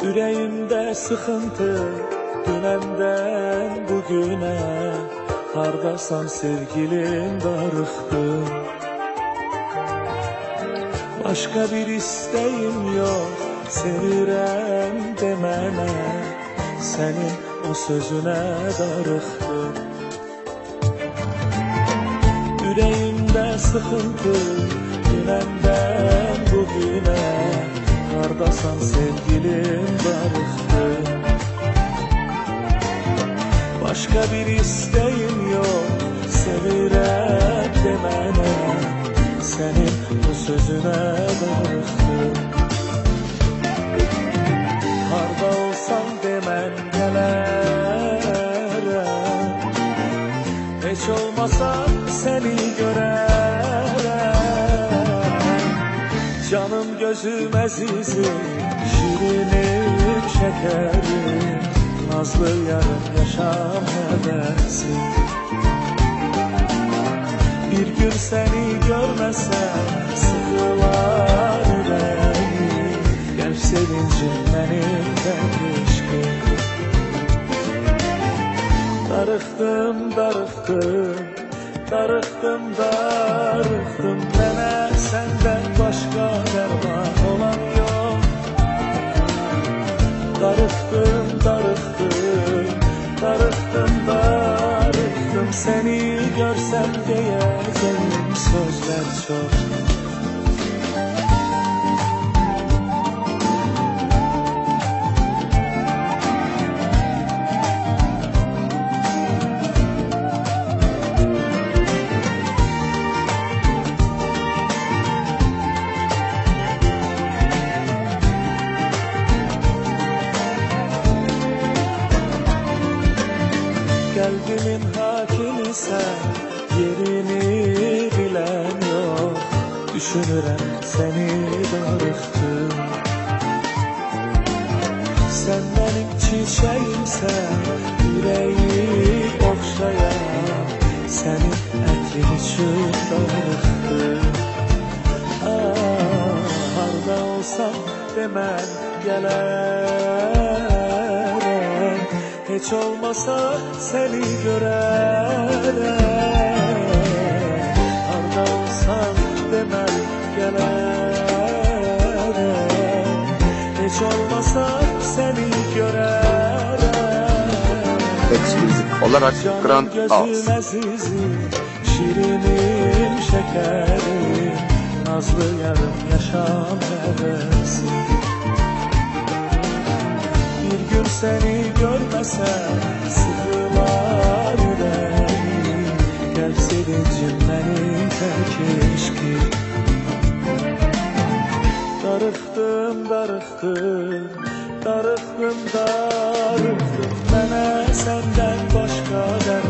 Yüreğimde sıkıntı dünenden bugüne. Hardasan sevgilim darıxdım. Başka bir isteğim yok, sevirəm demene. Senin o sözüne darıxdım. Yüreğimde sıkıntı dünenden bugüne. Hardasan sevgilim darıxdım. Başka bir isteğim yok, sevirəm demene. Senin bu sözüne darıxdım. Harda olsan demen gələrəm. Heç olmasa seni görərəm. Canım gözüm əzizim, şirinim şekerim. Nazlı yarım yaşam həvəsim. Bir gün seni görmesem sıkılar yüreğim. Gel sevincim benim keşkim. Darıxdım, darıxdım, darıxdım, darıxdım. Mənə senden başka derman olan yok. Darıxdım, darıxdım, darıxdım, darıxdım. Seni görsem diyeceğim sözler çok. Kalbimin hakimi sen, yerini bilen yok. Düşünürem seni darıxdım. Sen benim çiçeğimsen, yüreği okşayan. Senin ətrin için darıxdım. Harda olsam demen gələrəm. Heç olmasa seni görərəm. Harda olsan demen gələrəm. Heç olmasa seni görərəm. Eksklusif olarak Grand Canım House. gözüm əzizim, şirinim şekerim. Nazlı yarım yaşam həvəsim. Bir gün seni görmesem sıkılar yüreğim. Gel sevincim benim keşkim. Darıxdım, darıxdım, darıxdım, darıxdım. Mənə senden başka derman